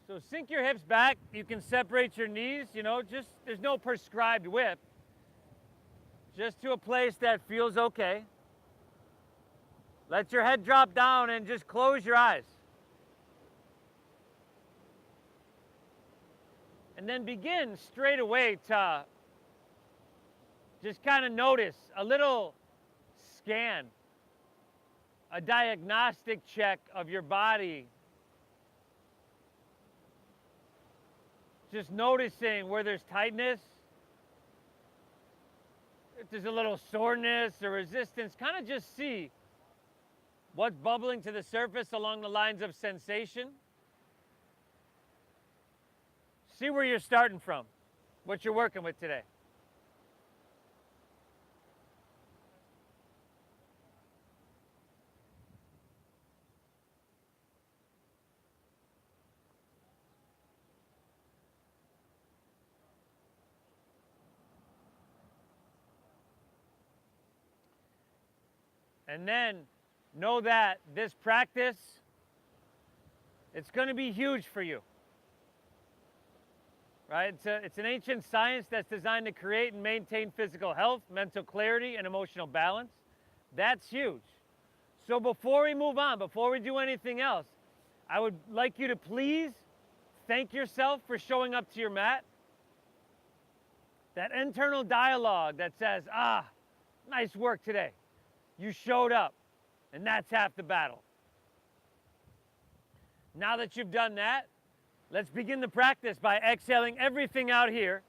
So sink your hips back. You can separate your knees, just there's no prescribed width. Just to a place that feels okay. Let your head drop down and just close your eyes. And then begin straight away to just kind of notice a little scan, a diagnostic check of your body. Just noticing where there's tightness, if there's a little soreness or resistance, kind of just see what's bubbling to the surface along the lines of sensation. See where you're starting from, what you're working with today. And then know that this practice, it's going to be huge for you. Right? It's an ancient science that's designed to create and maintain physical health, mental clarity, and emotional balance. That's huge. So before we move on, before we do anything else, I would like you to please thank yourself for showing up to your mat. That internal dialogue that says, nice work today. You showed up, and that's half the battle. Now that you've done that, let's begin the practice by exhaling everything out here.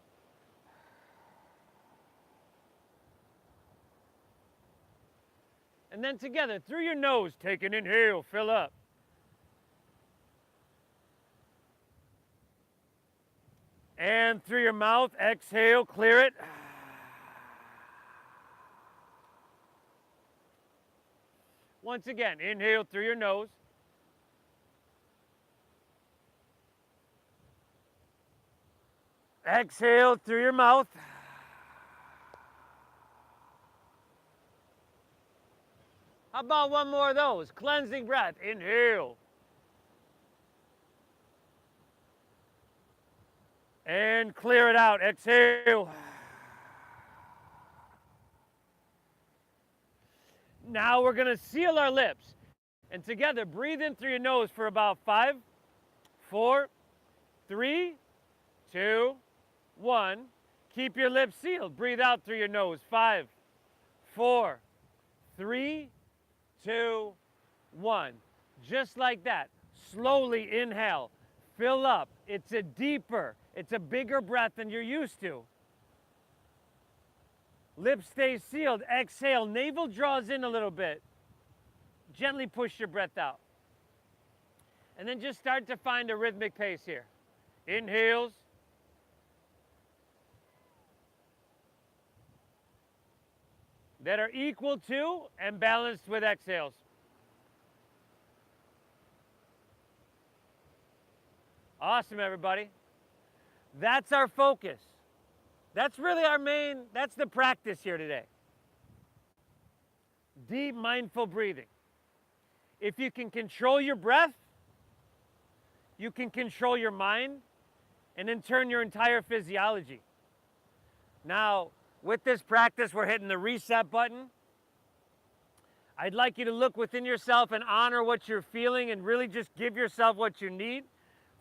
And then together, through your nose, take an inhale, fill up. And through your mouth, exhale, clear it. Once again, inhale through your nose. Exhale through your mouth. How about one more of those? Cleansing breath. Inhale. And clear it out. Exhale. Now we're going to seal our lips. And together, breathe in through your nose for about 5, 4, 3, 2, 1. Keep your lips sealed. Breathe out through your nose. 5, 4, 3, 2, 1. Just like that. Slowly inhale. Fill up. It's a deeper, it's a bigger breath than you're used to. Lips stay sealed. Exhale. Navel draws in a little bit. Gently push your breath out. And then just start to find a rhythmic pace here. Inhales. That are equal to and balanced with exhales. Awesome, everybody. That's our focus. That's really that's the practice here today. Deep, mindful breathing. If you can control your breath, you can control your mind, and in turn, your entire physiology. Now, with this practice, we're hitting the reset button. I'd like you to look within yourself and honor what you're feeling and really just give yourself what you need.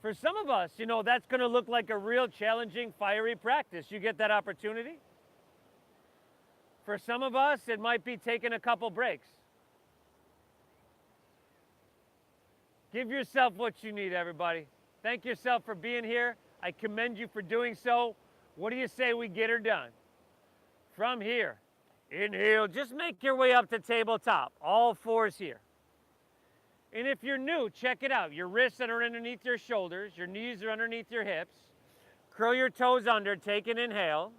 For some of us, that's going to look like a real challenging, fiery practice. You get that opportunity. For some of us, it might be taking a couple breaks. Give yourself what you need, everybody. Thank yourself for being here. I commend you for doing so. What do you say we get her done? From here, inhale, just make your way up to tabletop. All fours here. And if you're new, check it out. Your wrists are underneath your shoulders. Your knees are underneath your hips. Curl your toes under, take an inhale.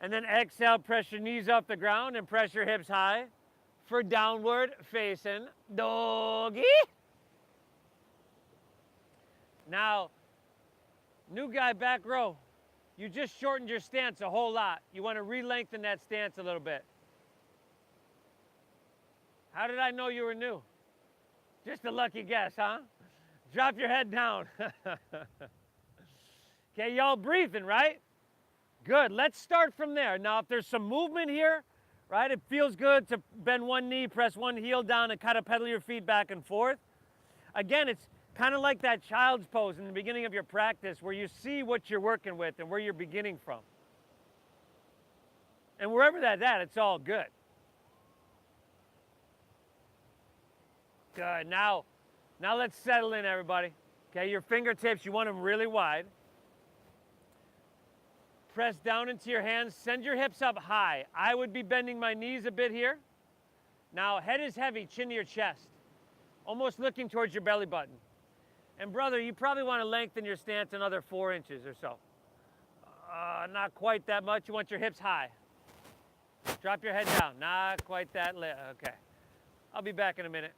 And then exhale, press your knees off the ground and press your hips high for downward facing doggy. Now, new guy back row. You just shortened your stance a whole lot. You want to re-lengthen that stance a little bit. How did I know you were new? Just a lucky guess, huh? Drop your head down. Okay, y'all breathing, right? Good. Let's start from there. Now, if there's some movement here, right, it feels good to bend one knee, press one heel down, and kind of pedal your feet back and forth. Again, it's kind of like that child's pose in the beginning of your practice where you see what you're working with and where you're beginning from. And wherever that's at, it's all good. Good. Now let's settle in, everybody. Okay, your fingertips, you want them really wide. Press down into your hands. Send your hips up high. I would be bending my knees a bit here. Now, head is heavy, chin to your chest. Almost looking towards your belly button. And brother, you probably want to lengthen your stance another 4 inches or so. Not quite that much. You want your hips high. Drop your head down. Not quite that. Okay. I'll be back in a minute.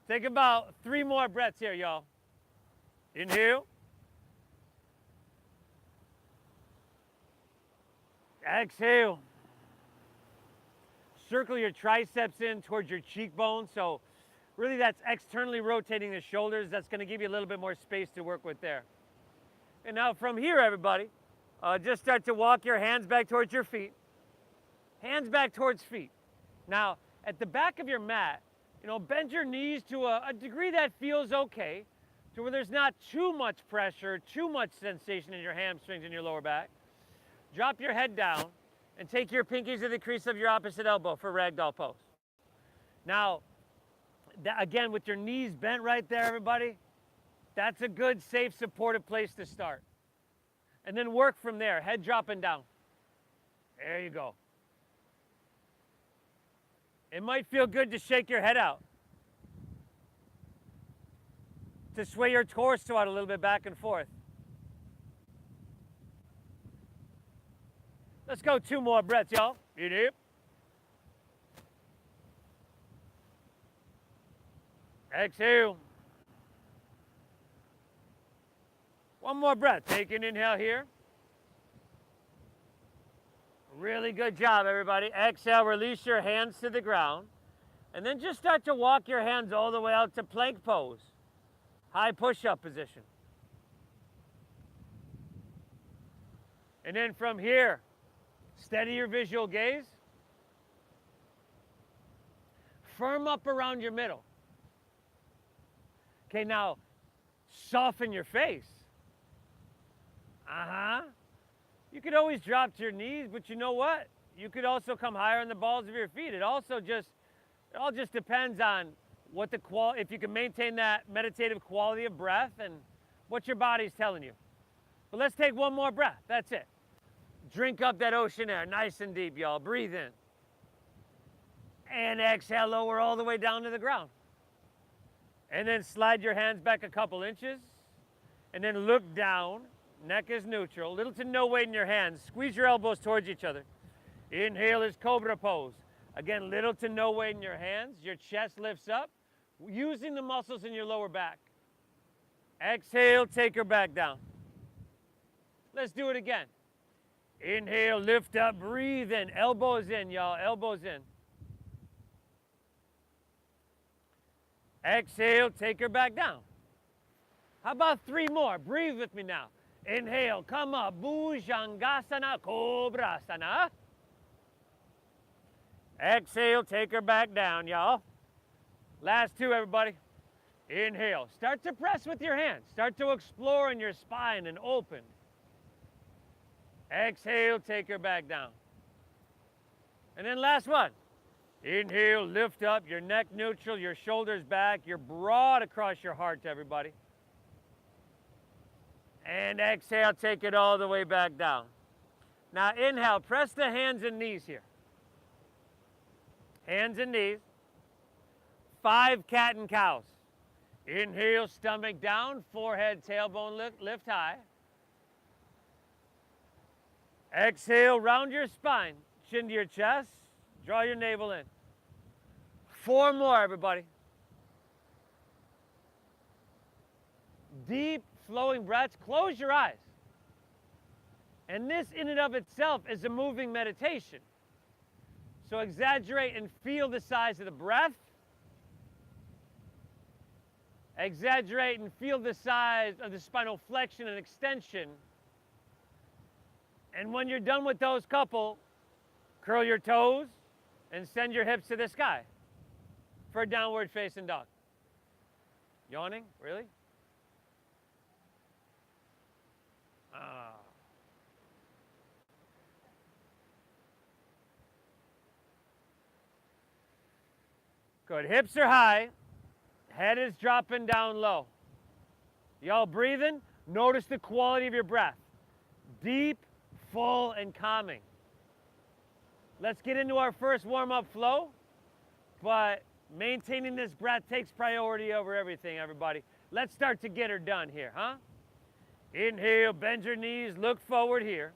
Take about 3 more breaths here, y'all. Inhale. Exhale. Circle your triceps in towards your cheekbone. So really that's externally rotating the shoulders. That's going to give you a little bit more space to work with there. And now from here, everybody, just start to walk your hands back towards your feet. Hands back towards feet. Now, at the back of your mat, bend your knees to a degree that feels okay, to where there's not too much pressure, too much sensation in your hamstrings and your lower back. Drop your head down and take your pinkies to the crease of your opposite elbow for ragdoll pose. Now, again, with your knees bent right there, everybody, that's a good, safe, supportive place to start. And then work from there, head dropping down. There you go. It might feel good to shake your head out, to sway your torso out a little bit back and forth. Let's go 2 more breaths, y'all. Inhale. Exhale. 1 more breath. Take an inhale here. Really good job, everybody. Exhale, release your hands to the ground. And then just start to walk your hands all the way out to plank pose. High push-up position. And then from here, steady your visual gaze. Firm up around your middle. Okay, now soften your face. You could always drop to your knees, but you know what? You could also come higher on the balls of your feet. It all just depends on what if you can maintain that meditative quality of breath and what your body's telling you. But let's take 1 more breath. That's it. Drink up that ocean air, nice and deep, y'all. Breathe in. And exhale, lower all the way down to the ground. And then slide your hands back a couple inches. And then look down. Neck is neutral. Little to no weight in your hands. Squeeze your elbows towards each other. Inhale is cobra pose. Again, little to no weight in your hands. Your chest lifts up, using the muscles in your lower back. Exhale, take her back down. Let's do it again. Inhale, lift up, breathe in. Elbows in, y'all. Elbows in. Exhale, take her back down. How about 3 more? Breathe with me now. Inhale, come up. Bhujangasana, Cobrasana. Exhale, take her back down, y'all. Last 2, everybody. Inhale. Start to press with your hands. Start to explore in your spine and open. Exhale, take her back down. And then last one. Inhale, lift up, your neck neutral, your shoulders back, you're broad across your heart, everybody. And exhale, take it all the way back down. Now inhale, press the hands and knees here. Hands and knees. 5 cat and cows. Inhale, stomach down, forehead, tailbone lift high. Exhale, round your spine, chin to your chest, draw your navel in. 4 more, everybody. Deep, flowing breaths. Close your eyes. And this in and of itself is a moving meditation. So exaggerate and feel the size of the breath. Exaggerate and feel the size of the spinal flexion and extension. And when you're done with those couple, curl your toes and send your hips to the sky for a downward facing dog. Yawning? Really? Good. Hips are high. Head is dropping down low. Y'all breathing? Notice the quality of your breath. Deep, full, and calming. Let's get into our first warm-up flow, but maintaining this breath takes priority over everything, everybody. Let's start to get her done here, huh? Inhale, bend your knees, look forward here.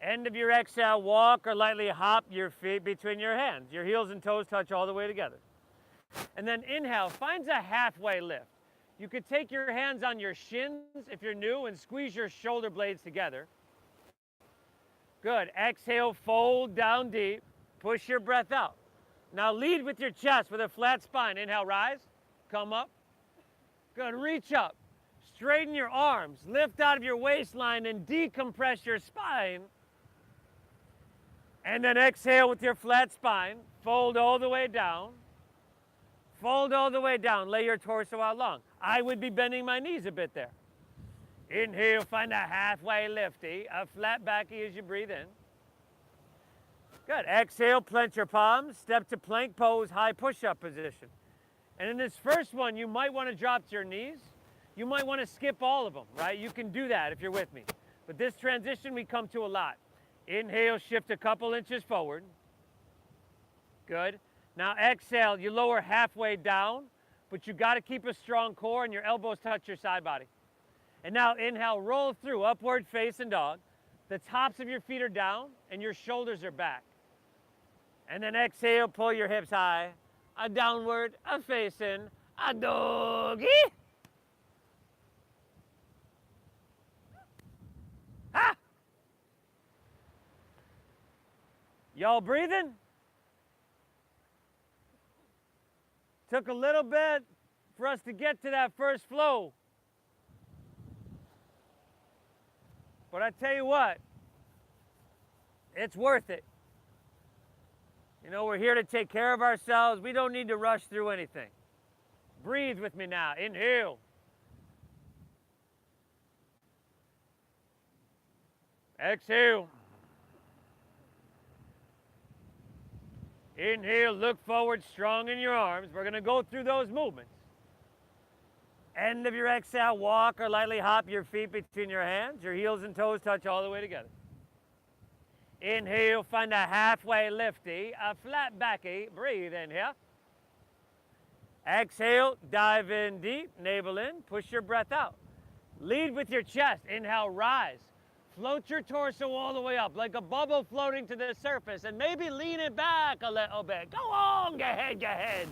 End of your exhale, walk or lightly hop your feet between your hands. Your heels and toes touch all the way together. And then inhale, finds a halfway lift. You could take your hands on your shins if you're new and squeeze your shoulder blades together. Good. Exhale, fold down deep. Push your breath out. Now lead with your chest with a flat spine. Inhale, rise. Come up. Good. Reach up. Straighten your arms. Lift out of your waistline and decompress your spine. And then exhale with your flat spine. Fold all the way down. Fold all the way down. Lay your torso out long. I would be bending my knees a bit there. Inhale, find a halfway lifty, a flat backy as you breathe in. Good. Exhale, plant your palms, step to plank pose, high push-up position. And in this first one, you might want to drop to your knees. You might want to skip all of them, right? You can do that if you're with me. But this transition we come to a lot. Inhale, shift a couple inches forward. Good. Now exhale, you lower halfway down, but you got to keep a strong core and your elbows touch your side body. And now inhale, roll through, upward facing dog. The tops of your feet are down and your shoulders are back. And then exhale, pull your hips high. A downward, a facing, a doggy. Ha! Y'all breathing? Took a little bit for us to get to that first flow. But I tell you what, it's worth it. You know, we're here to take care of ourselves. We don't need to rush through anything. Breathe with me now. Inhale. Exhale. Inhale, look forward, strong in your arms. We're going to go through those movements. End of your exhale, walk or lightly hop your feet between your hands. Your heels and toes touch all the way together. Inhale, find a halfway lifty, a flat backy. Breathe in here. Exhale, dive in deep, navel in, push your breath out. Lead with your chest. Inhale, rise. Float your torso all the way up like a bubble floating to the surface and maybe lean it back a little bit. Go on, go ahead, go ahead.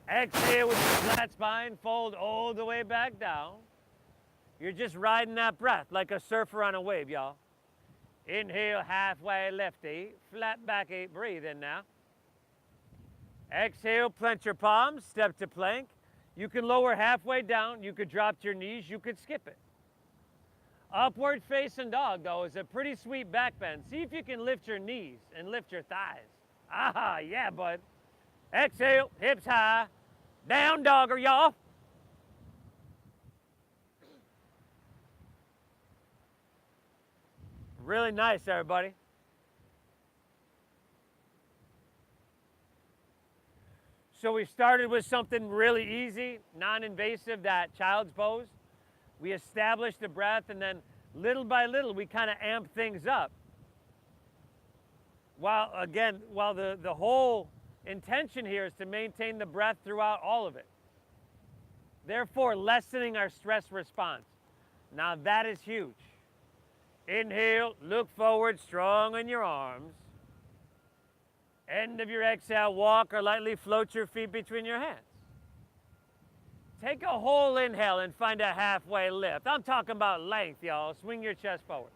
Exhale with your flat spine, fold all the way back down. You're just riding that breath like a surfer on a wave, y'all. Inhale, halfway lifty, flat backy, breathe in now. Exhale, plant your palms, step to plank. You can lower halfway down, you could drop to your knees, you could skip it. Upward facing dog, though, is a pretty sweet back bend. See if you can lift your knees and lift your thighs. Aha, yeah, bud. Exhale, hips high. Down dogger, y'all. Really nice, everybody. So we started with something really easy, non-invasive, that child's pose. We established the breath, and then little by little, we kind of amp things up. While the whole intention here is to maintain the breath throughout all of it. Therefore, lessening our stress response. Now that is huge. Inhale, look forward, strong in your arms. End of your exhale, walk or lightly float your feet between your hands. Take a whole inhale and find a halfway lift. I'm talking about length, y'all. Swing your chest forward.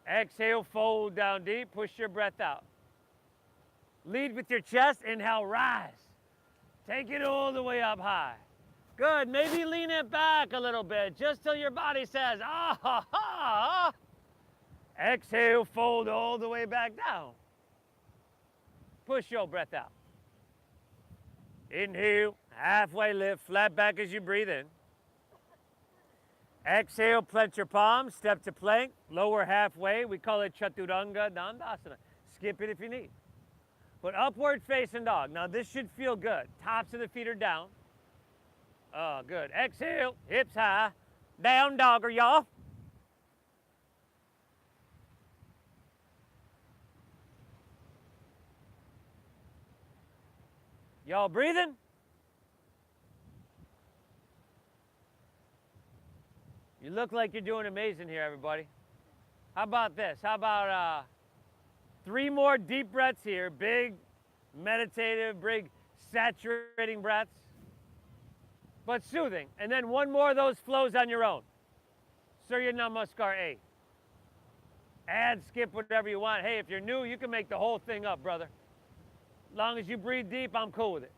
Exhale, fold down deep, push your breath out. Lead with your chest, inhale, rise. Take it all the way up high. Good, maybe lean it back a little bit, just till your body says, ah ha ha. Exhale, fold all the way back down. Push your breath out. Inhale, halfway lift, flat back as you breathe in. Exhale, plant your palms, step to plank, lower halfway. We call it Chaturanga Dandasana. Skip it if you need. But upward facing dog. Now this should feel good. Tops of the feet are down. Oh, good. Exhale, hips high. Down dogger, y'all. Y'all breathing? You look like you're doing amazing here, everybody. How about this? How about 3 more deep breaths here. Big, meditative, big, saturating breaths. But soothing. And then 1 more of those flows on your own. Surya Namaskar A. Add, skip, whatever you want. Hey, if you're new, you can make the whole thing up, brother. As long as you breathe deep, I'm cool with it.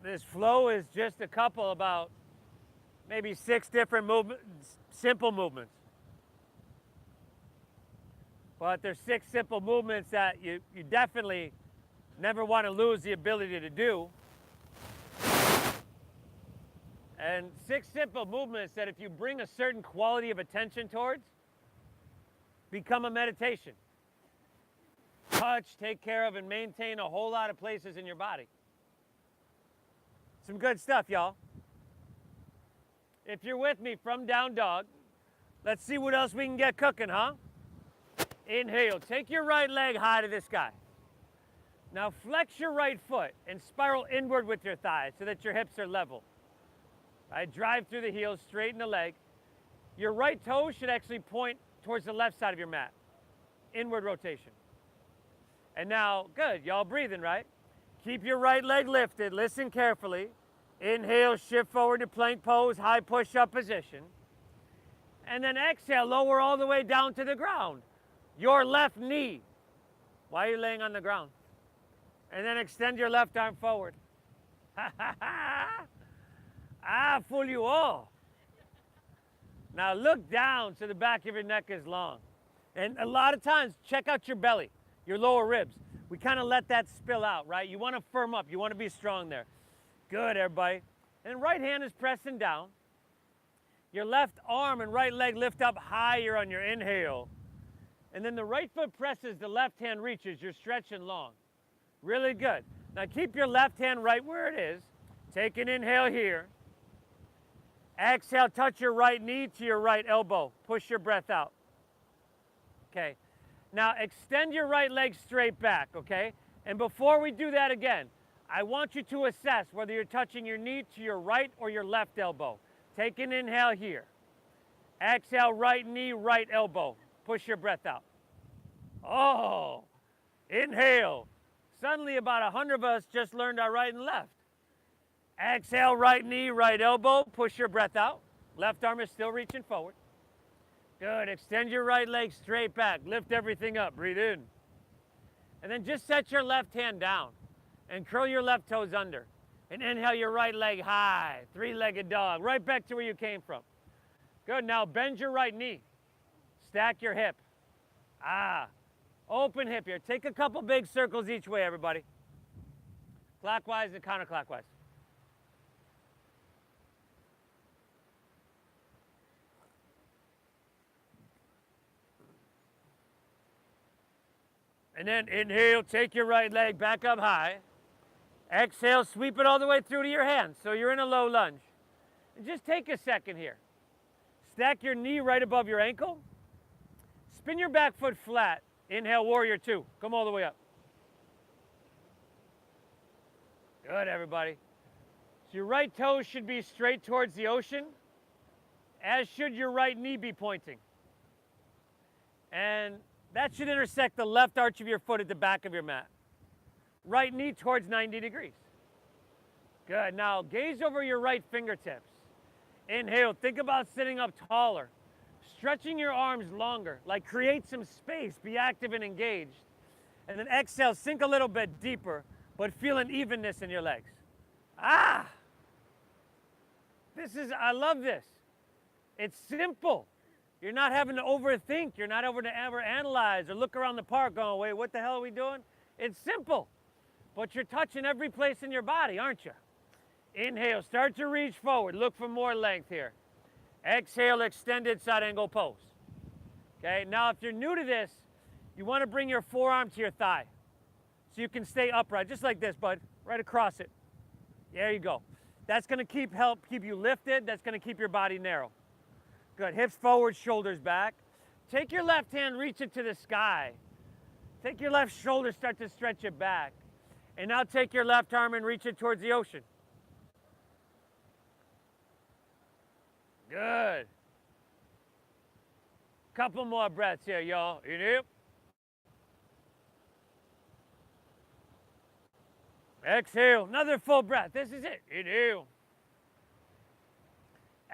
This flow is just a couple, about maybe 6 different movements, simple movements. But there's 6 simple movements that you definitely never want to lose the ability to do. And 6 simple movements that if you bring a certain quality of attention towards, become a meditation. Touch, take care of, and maintain a whole lot of places in your body. Some good stuff, y'all. If you're with me from down dog, let's see what else we can get cooking, huh? Inhale, take your right leg high to the sky. Now flex your right foot and spiral inward with your thighs so that your hips are level. Right, drive through the heels, straighten the leg. Your right toe should actually point towards the left side of your mat. Inward rotation. And now, good, y'all breathing, right? Keep your right leg lifted, listen carefully. Inhale, shift forward to plank pose, high push-up position. And then exhale, lower all the way down to the ground. Your left knee. Why are you laying on the ground? And then extend your left arm forward. Fool you all. Now look down so the back of your neck is long. And a lot of times, check out your belly, your lower ribs. We kind of let that spill out, right? You want to firm up. You want to be strong there. Good, everybody. And right hand is pressing down. Your left arm and right leg lift up higher on your inhale. And then the right foot presses, the left hand reaches. You're stretching long. Really good. Now keep your left hand right where it is. Take an inhale here. Exhale, touch your right knee to your right elbow. Push your breath out. Okay. Now extend your right leg straight back, okay? And before we do that again, I want you to assess whether you're touching your knee to your right or your left elbow. Take an inhale here. Exhale, right knee, right elbow. Push your breath out. Oh, inhale. Suddenly about 100 of us just learned our right and left. Exhale, right knee, right elbow. Push your breath out. Left arm is still reaching forward. Good. Extend your right leg straight back. Lift everything up. Breathe in. And then just set your left hand down and curl your left toes under. And inhale your right leg high. 3-legged dog. Right back to where you came from. Good. Now bend your right knee. Stack your hip. Open hip here. Take a couple big circles each way, everybody. Clockwise and counterclockwise. And then inhale, take your right leg back up high. Exhale, sweep it all the way through to your hands. So you're in a low lunge. And just take a second here. Stack your knee right above your ankle. Spin your back foot flat. Inhale, warrior 2. Come all the way up. Good, everybody. So your right toes should be straight towards the ocean, as should your right knee be pointing. And that should intersect the left arch of your foot at the back of your mat. Right knee towards 90 degrees. Good. Now gaze over your right fingertips. Inhale, think about sitting up taller, stretching your arms longer, like create some space, be active and engaged. And then exhale, sink a little bit deeper, but feel an evenness in your legs. Ah! I love this. It's simple. You're not having to overthink. You're not having to ever analyze or look around the park going, wait, what the hell are we doing? It's simple, but you're touching every place in your body, aren't you? Inhale, start to reach forward. Look for more length here. Exhale, extended side angle pose. Okay, now if you're new to this, you want to bring your forearm to your thigh so you can stay upright, just like this, bud, right across it. There you go. That's going to help keep you lifted. That's going to keep your body narrow. Good. Hips forward, shoulders back. Take your left hand, reach it to the sky. Take your left shoulder, start to stretch it back. And now take your left arm and reach it towards the ocean. Good. Couple more breaths here, y'all. Inhale. Exhale. Another full breath. This is it. Inhale.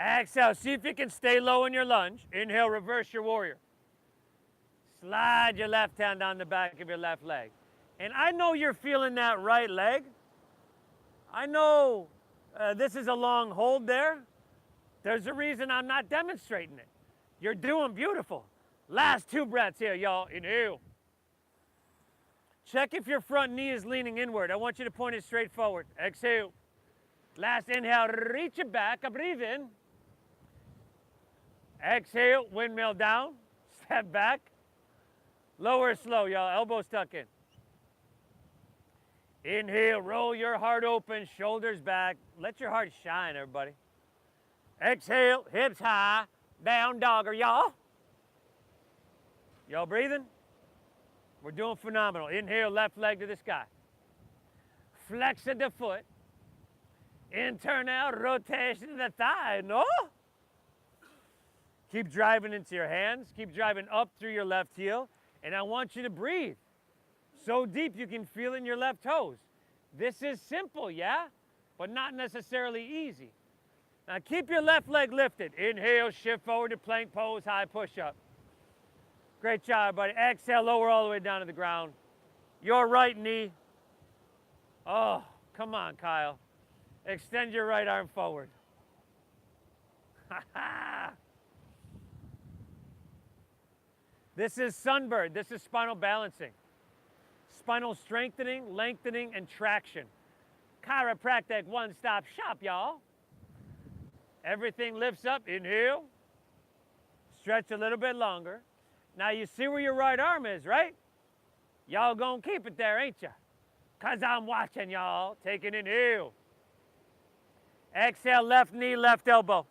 Exhale. See if you can stay low in your lunge. Inhale, reverse your warrior. Slide your left hand down the back of your left leg. And I know you're feeling that right leg. I know this is a long hold there. There's a reason I'm not demonstrating it. You're doing beautiful. Last 2 breaths here, y'all. Inhale. Check if your front knee is leaning inward. I want you to point it straight forward. Exhale. Last inhale, reach it back. Breathe in. Exhale, windmill down. Step back. Lower slow, y'all. Elbows tuck in. Inhale, roll your heart open, shoulders back. Let your heart shine, everybody. Exhale, hips high, down dogger, y'all. Y'all breathing? We're doing phenomenal. Inhale, left leg to the sky. Flex of the foot. Internal rotation of the thigh, no? Keep driving into your hands. Keep driving up through your left heel. And I want you to breathe so deep you can feel in your left toes. This is simple, yeah? But not necessarily easy. Now keep your left leg lifted. Inhale, shift forward to plank pose, high push-up. Great job, buddy. Exhale, lower all the way down to the ground. Your right knee. Oh, come on, Kyle. Extend your right arm forward. This is sunbird. This is spinal balancing. Spinal strengthening, lengthening, and traction. Chiropractic one-stop shop, y'all. Everything lifts up. Inhale. Stretch a little bit longer. Now you see where your right arm is, right? Y'all gonna keep it there, ain't ya? 'Cause I'm watching y'all. Take an inhale. Exhale, left knee, left elbow.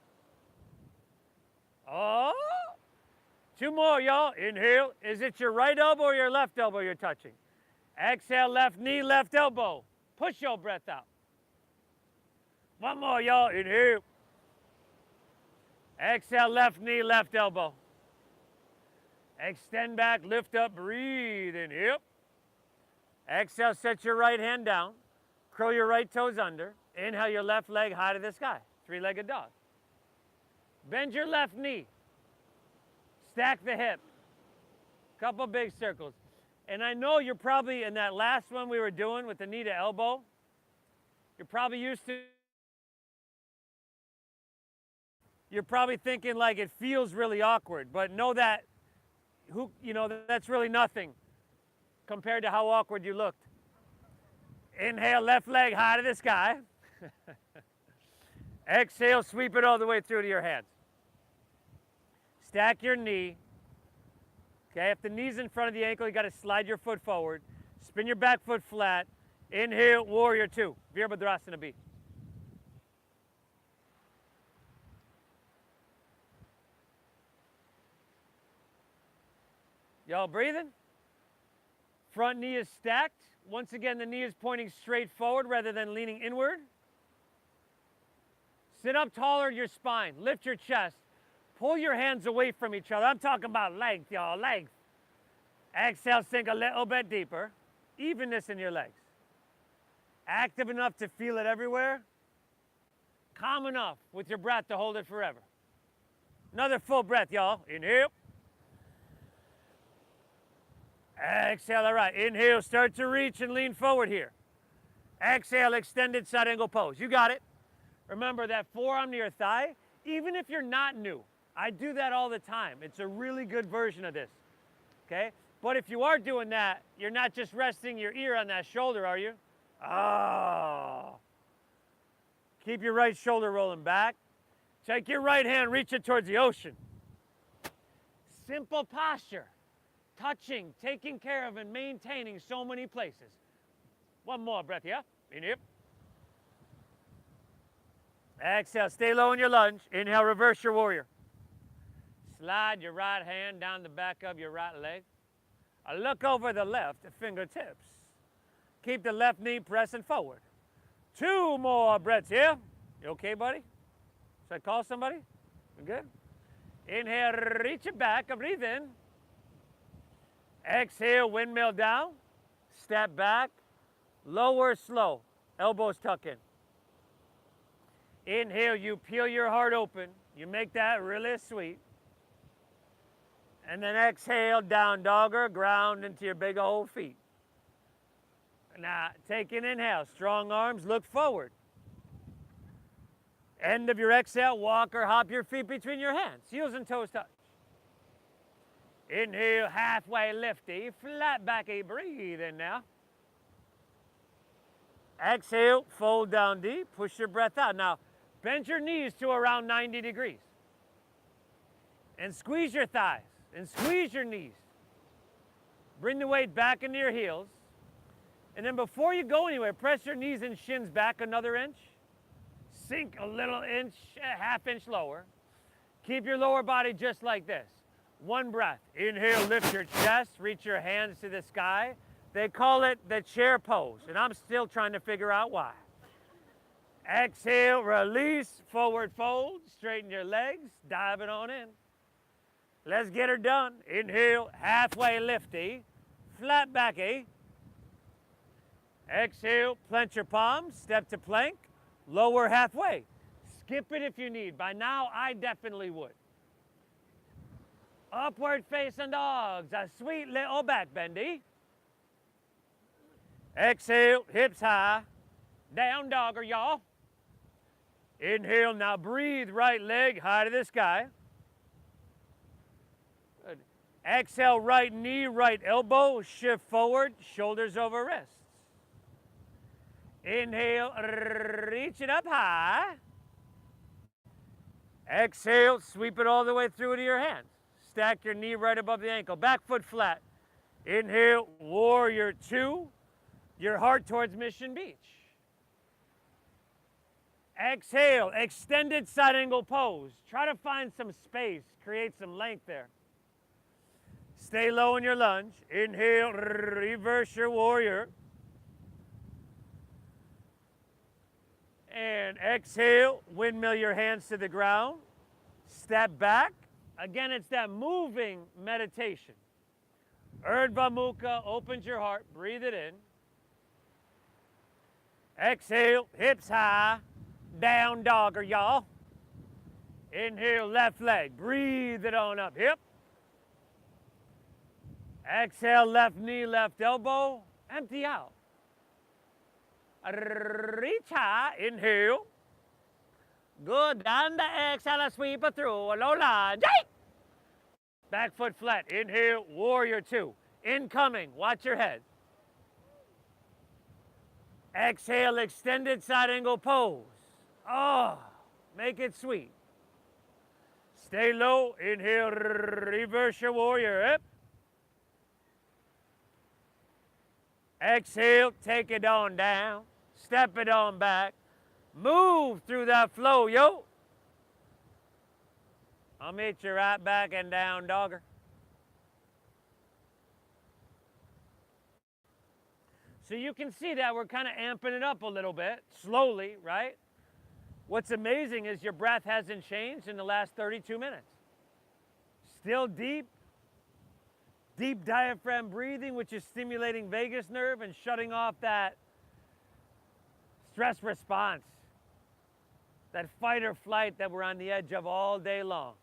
Oh. 2 more, y'all. Inhale. Is it your right elbow or your left elbow you're touching? Exhale, left knee, left elbow. Push your breath out. 1 more, y'all. Inhale. Exhale, left knee, left elbow. Extend back, lift up, breathe. Inhale. Exhale, set your right hand down. Curl your right toes under. Inhale your left leg high to the sky. 3-legged dog. Bend your left knee. Stack the hip. Couple big circles. And I know you're probably, in that last one we were doing with the knee to elbow, you're probably thinking like it feels really awkward, but know that, that's really nothing compared to how awkward you looked. Inhale, left leg high to the sky. Exhale, sweep it all the way through to your hands. Stack your knee. Okay, if the knee's in front of the ankle, you got to slide your foot forward. Spin your back foot flat. Inhale, warrior 2. Virabhadrasana B. Y'all breathing? Front knee is stacked. Once again, the knee is pointing straight forward rather than leaning inward. Sit up taller in your spine. Lift your chest. Pull your hands away from each other. I'm talking about length, y'all, length. Exhale, sink a little bit deeper. Evenness in your legs. Active enough to feel it everywhere. Calm enough with your breath to hold it forever. Another full breath, y'all. Inhale. Exhale, all right. Inhale, start to reach and lean forward here. Exhale, extended side angle pose. You got it. Remember that forearm to your thigh, even if you're not new. I do that all the time. It's a really good version of this, okay? But if you are doing that, you're not just resting your ear on that shoulder, are you? Oh. Keep your right shoulder rolling back. Take your right hand, reach it towards the ocean. Simple posture. Touching, taking care of, and maintaining so many places. One more breath, yeah? Inhale. Exhale, stay low in your lunge. Inhale, reverse your warrior. Slide your right hand down the back of your right leg. Look over the left fingertips. Keep the left knee pressing forward. 2 more breaths here. You okay, buddy? Should I call somebody? You good? Inhale, reach it back, breathe in. Exhale, windmill down. Step back. Lower slow. Elbows tuck in. Inhale, you peel your heart open. You make that really sweet. And then exhale, down dogger, ground into your big old feet. Now, take an inhale. Strong arms, look forward. End of your exhale, walk or hop your feet between your hands. Heels and toes touch. Inhale, halfway lifty, flat backy, breathe in now. Exhale, fold down deep, push your breath out. Now, bend your knees to around 90 degrees. And squeeze your thighs, and squeeze your knees. Bring the weight back into your heels. And then before you go anywhere, press your knees and shins back another inch. Sink a little inch, a half inch lower. Keep your lower body just like this. One breath. Inhale, lift your chest, reach your hands to the sky. They call it the chair pose, and I'm still trying to figure out why. Exhale, release, forward fold, straighten your legs, dive it on in. Let's get her done. Inhale, halfway lifty, flat backy. Exhale, plant your palms, step to plank, lower halfway. Skip it if you need. By now, I definitely would. Upward facing dogs, a sweet little back bendy. Exhale, hips high, down dogger, y'all. Inhale, now breathe, right leg high to the sky. Good. Exhale, right knee, right elbow, shift forward, shoulders over wrists. Inhale, reach it up high. Exhale, sweep it all the way through to your hands. Stack your knee right above the ankle, back foot flat. Inhale, warrior 2, your heart towards Mission Beach. Exhale, extended side angle pose. Try to find some space, create some length there. Stay low in your lunge. Inhale, reverse your warrior. And exhale, windmill your hands to the ground. Step back. Again, it's that moving meditation. Urdhva Mukha opens your heart, breathe it in. Exhale, hips high, down dogger, y'all. Inhale, left leg, breathe it on up, hip. Exhale, left knee, left elbow, empty out. Reach high, inhale. Good, down the exhale, sweep it through, low line, jay! Back foot flat, inhale, warrior 2. Incoming, watch your head. Exhale, extended side angle pose. Oh, make it sweet. Stay low, inhale, reverse your warrior, hip. Exhale, take it on down, step it on back. Move through that flow, yo. I'll meet you right back and down dogger. So you can see that we're kind of amping it up a little bit, slowly, right? What's amazing is your breath hasn't changed in the last 32 minutes. Still deep, deep diaphragm breathing, which is stimulating vagus nerve and shutting off that stress response, that fight or flight that we're on the edge of all day long.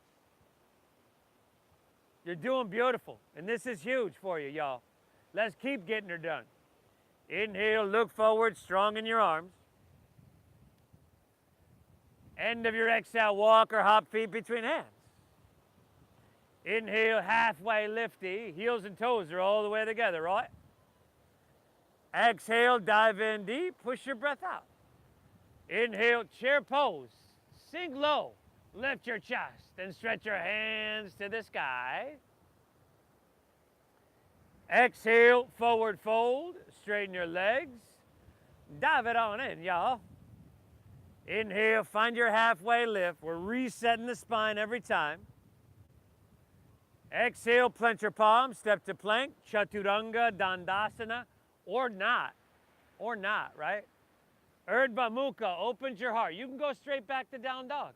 You're doing beautiful, and this is huge for you, y'all. Let's keep getting her done. Inhale, look forward, strong in your arms. End of your exhale, walk or hop feet between hands. Inhale, halfway lifty, heels and toes are all the way together, right? Exhale, dive in deep, push your breath out. Inhale, chair pose, sink low, lift your chest and stretch your hands to the sky. Exhale, forward fold, straighten your legs. Dive it on in, y'all. Inhale, find your halfway lift. We're resetting the spine every time. Exhale, plant your palms, step to plank, chaturanga, dandasana, or not, right? Urdhva Mukha opens your heart. You can go straight back to down dog.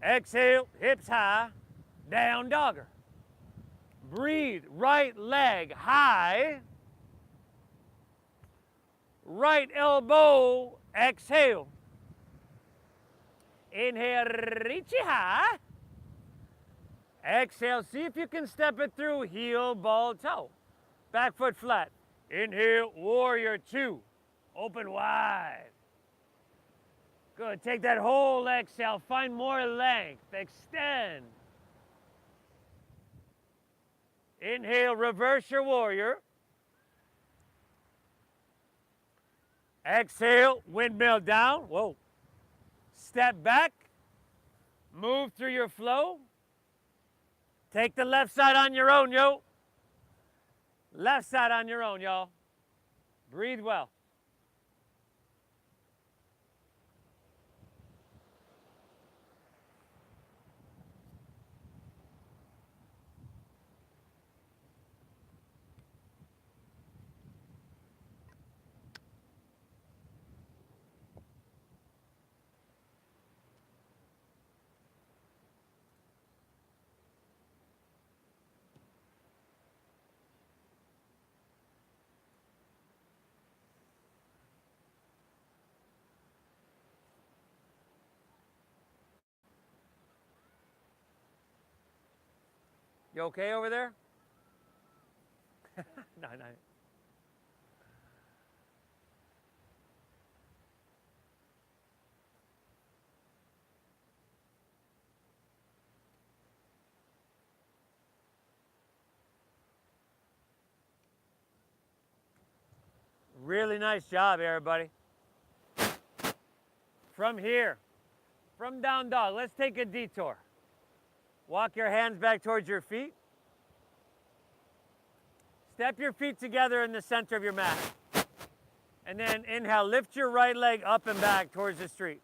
Exhale, hips high, down dogger. Breathe, right leg high. Right elbow, exhale. Inhale, reach it high. Exhale, see if you can step it through, heel, ball, toe. Back foot flat. Inhale, warrior two. Open wide. Good, take that whole exhale, find more length, extend. Inhale, reverse your warrior. Exhale, windmill down, whoa. Step back, move through your flow. Take the left side on your own, yo. Left side on your own, y'all. Breathe well. You okay over there? No. Really nice job, everybody. From here, from down dog, let's take a detour. Walk your hands back towards your feet. Step your feet together in the center of your mat. And then inhale, lift your right leg up and back towards the street.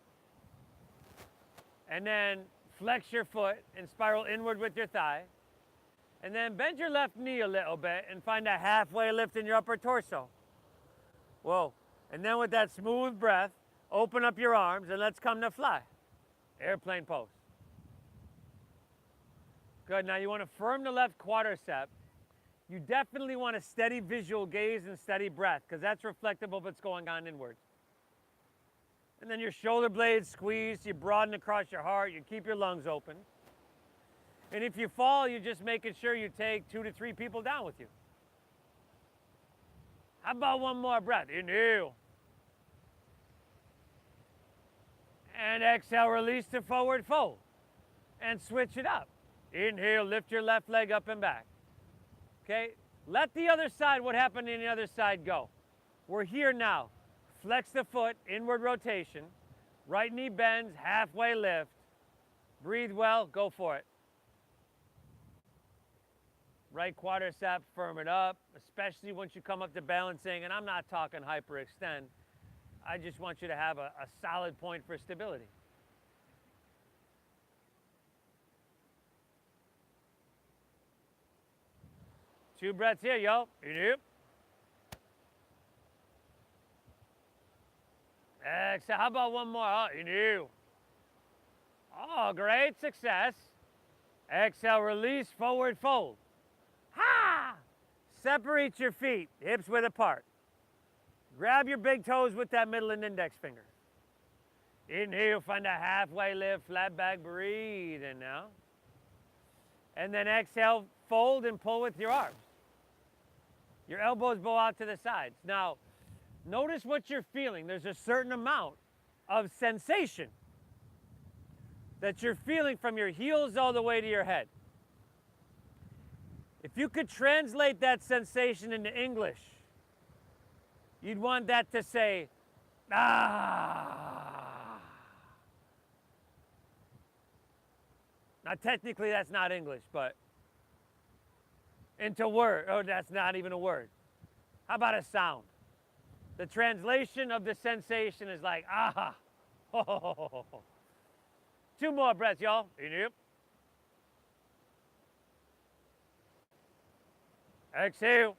And then flex your foot and spiral inward with your thigh. And then bend your left knee a little bit and find a halfway lift in your upper torso. Whoa. And then with that smooth breath, open up your arms and let's come to fly. Airplane pose. Good, now you want to firm the left quadricep. You definitely want a steady visual gaze and steady breath because that's reflective of what's going on inward. And then your shoulder blades squeeze, you broaden across your heart, you keep your lungs open. And if you fall, you're just making sure you take 2 to 3 people down with you. How about one more breath? Inhale. And exhale, release to forward fold. And switch it up. Inhale, lift your left leg up and back. Okay, let the other side, what happened in the other side, go. We're here now. Flex the foot, inward rotation. Right knee bends, halfway lift. Breathe well, go for it. Right quadricep, firm it up, especially once you come up to balancing. And I'm not talking hyperextend. I just want you to have a solid point for stability. Two breaths here, yo. Inhale. Exhale. How about one more? Oh, inhale. Oh, great success. Exhale, release, forward fold. Ha! Separate your feet, hips width apart. Grab your big toes with that middle and index finger. Inhale, find a halfway lift, flat back, breathe in now. And then exhale, fold and pull with your arms. Your elbows bow out to the sides. Now, notice what you're feeling. There's a certain amount of sensation that you're feeling from your heels all the way to your head. If you could translate that sensation into English, you'd want that to say, ah. Now, technically, that's not English, but into word. Oh, that's not even a word. How about a sound? The translation of the sensation is like, ah. Two more breaths, y'all. Inhale. Exhale.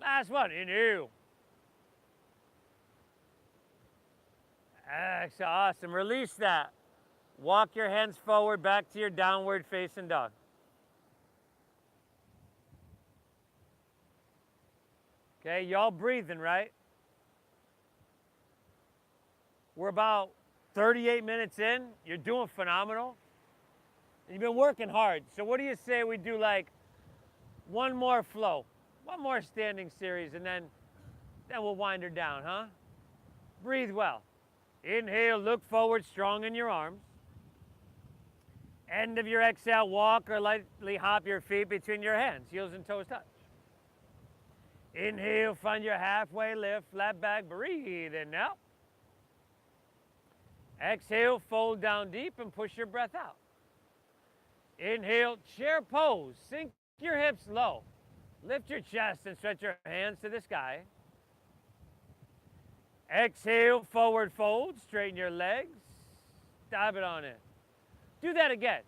Last one. Inhale. Exhale. Awesome. Release that. Walk your hands forward back to your downward facing dog. Okay, y'all breathing, right? We're about 38 minutes in. You're doing phenomenal. You've been working hard. So what do you say we do like one more flow, one more standing series, and then we'll wind her down, huh? Breathe well. Inhale, look forward, strong in your arms. End of your exhale, walk or lightly hop your feet between your hands, heels and toes touch. Inhale, find your halfway lift, flat back, breathe in now. Exhale, fold down deep and push your breath out. Inhale, chair pose, sink your hips low. Lift your chest and stretch your hands to the sky. Exhale, forward fold, straighten your legs, dive it on in. Do that again.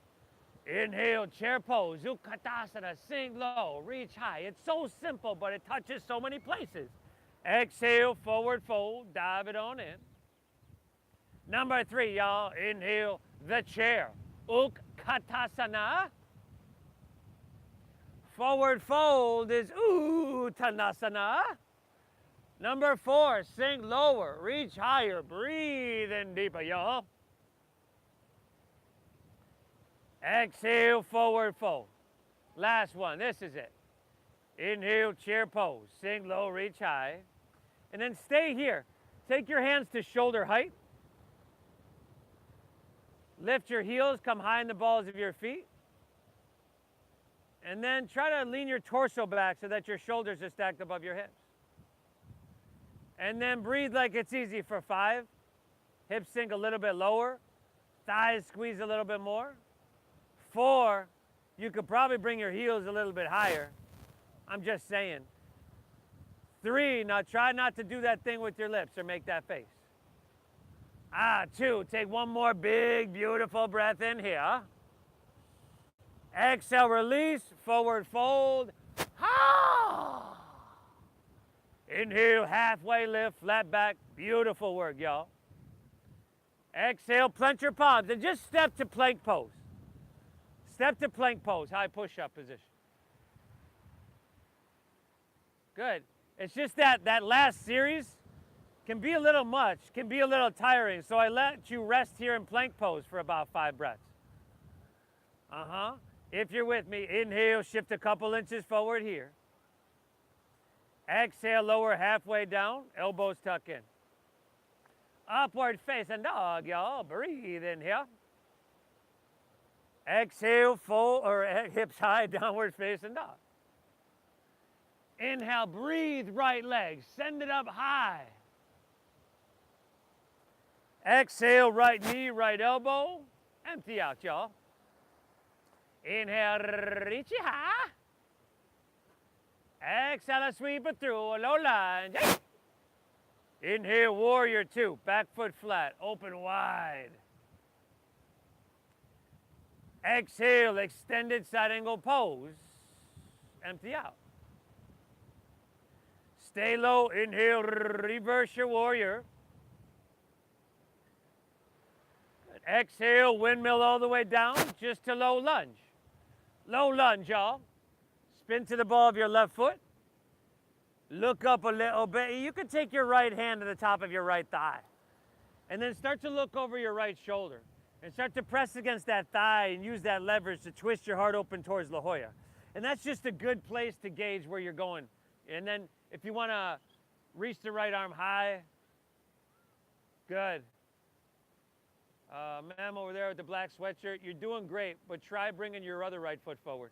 Inhale, chair pose, Utkatasana, sink low, reach high. It's so simple, but it touches so many places. Exhale, forward fold, dive it on in. Number 3, y'all. Inhale, the chair, Utkatasana. Forward fold is Uttanasana. Number 4, sink lower, reach higher, breathe in deeper, y'all. Exhale, forward fold. Last one, this is it. Inhale, chair pose, sink low, reach high. And then stay here. Take your hands to shoulder height. Lift your heels, come high in the balls of your feet. And then try to lean your torso back so that your shoulders are stacked above your hips. And then breathe like it's easy for 5. Hips sink a little bit lower. Thighs squeeze a little bit more. 4, you could probably bring your heels a little bit higher. I'm just saying. 3, now try not to do that thing with your lips or make that face. 2, take one more big, beautiful breath in here. Exhale, release, forward fold. Inhale, halfway lift, flat back. Beautiful work, y'all. Exhale, plant your palms and just step to plank pose. Step to plank pose, high push-up position. Good. It's just that last series can be a little much, can be a little tiring, so I let you rest here in plank pose for about 5 breaths. If you're with me, inhale, shift a couple inches forward here. Exhale, lower halfway down, elbows tuck in. Upward facing dog, y'all. Breathe in here. Exhale, full or hips high, downward facing dog. Inhale, breathe, right leg, send it up high. Exhale, right knee, right elbow, empty out, y'all. Inhale, reach it high. Exhale, sweep it through, a low lunge. Inhale, warrior 2, back foot flat, open wide. Exhale, extended side angle pose, empty out. Stay low. Inhale, reverse your warrior. Good. Exhale, windmill all the way down, just to low lunge. Low lunge, y'all. Spin to the ball of your left foot. Look up a little bit. You can take your right hand to the top of your right thigh. And then start to look over your right shoulder. And start to press against that thigh and use that leverage to twist your heart open towards La Jolla. And that's just a good place to gauge where you're going. And then if you want to reach the right arm high, good. Ma'am over there with the black sweatshirt, you're doing great, but try bringing your other right foot forward.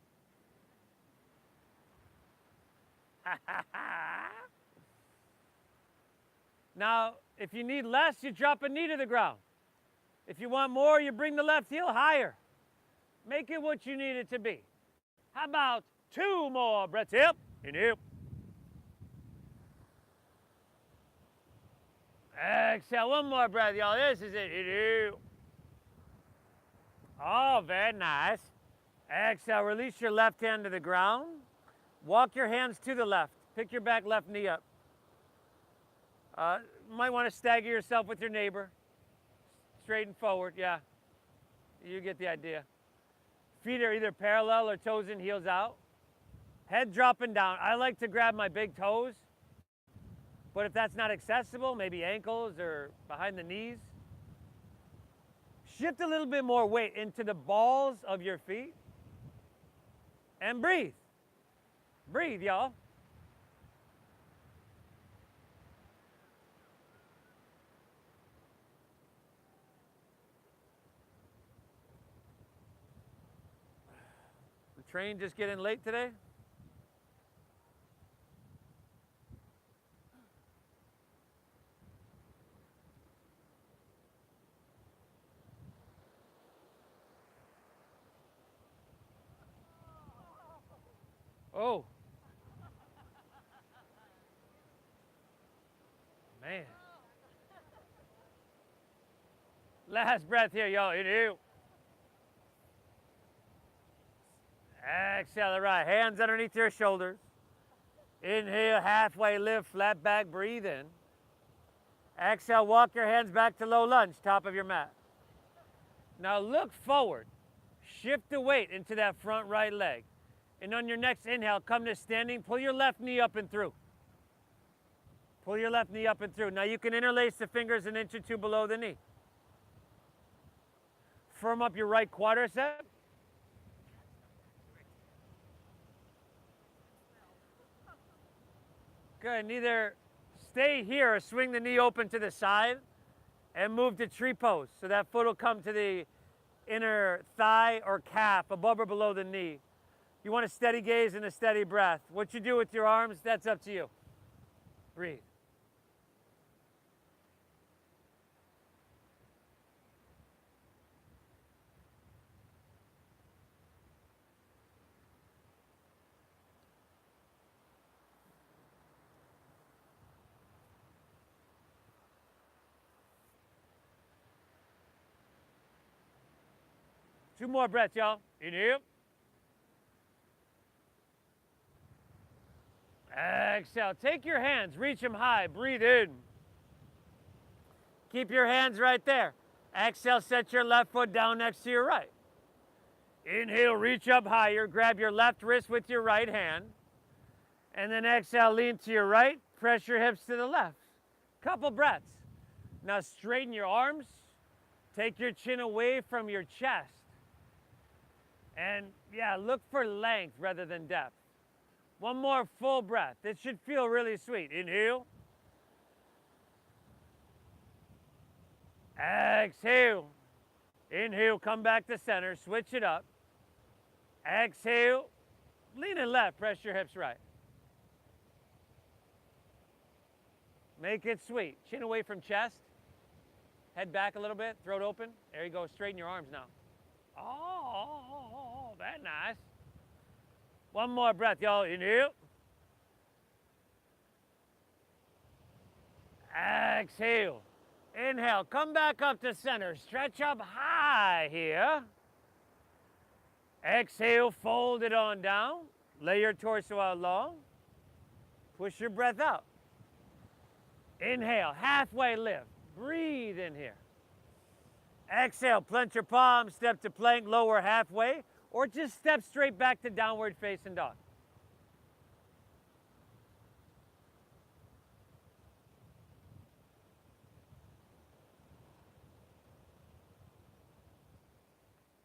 Now, if you need less, you drop a knee to the ground. If you want more, you bring the left heel higher. Make it what you need it to be. How about 2 more breaths? Hip, inhale. Exhale, 1 more breath, y'all. This is it. Inhale. Oh, very nice. Exhale, release your left hand to the ground. Walk your hands to the left. Pick your back left knee up. Might want to stagger yourself with your neighbor. Straight and forward, yeah. You get the idea. Feet are either parallel or toes in, heels out. Head dropping down. I like to grab my big toes, but if that's not accessible, maybe ankles or behind the knees. Shift a little bit more weight into the balls of your feet and breathe. Breathe, y'all. The train just getting late today? Oh. Man. Last breath here, y'all. Inhale. Exhale, the right. Hands underneath your shoulders. Inhale, halfway lift, flat back, breathe in. Exhale, walk your hands back to low lunge, top of your mat. Now look forward. Shift the weight into that front right leg. And on your next inhale, come to standing. Pull your left knee up and through. Pull your left knee up and through. Now you can interlace the fingers an inch or 2 below the knee. Firm up your right quadricep. Good, and either stay here or swing the knee open to the side and move to tree pose. So that foot will come to the inner thigh or calf, above or below the knee. You want a steady gaze and a steady breath. What you do with your arms, that's up to you. Breathe. Two more breaths, y'all. Inhale. Exhale. Take your hands, reach them high, breathe in. Keep your hands right there. Exhale, set your left foot down next to your right. Inhale, reach up higher, grab your left wrist with your right hand. And then exhale, lean to your right, press your hips to the left. Couple breaths. Now straighten your arms, take your chin away from your chest. And yeah, look for length rather than depth. One more full breath. This should feel really sweet. Inhale. Exhale. Inhale, come back to center, switch it up. Exhale. Lean in left, press your hips right. Make it sweet. Chin away from chest. Head back a little bit, throat open. There you go, straighten your arms now. Oh, that's nice. One more breath, y'all. Inhale. Exhale. Inhale. Come back up to center. Stretch up high here. Exhale. Fold it on down. Lay your torso out long. Push your breath out. Inhale, halfway lift. Breathe in here. Exhale, plant your palms, step to plank, lower halfway, or just step straight back to downward facing dog.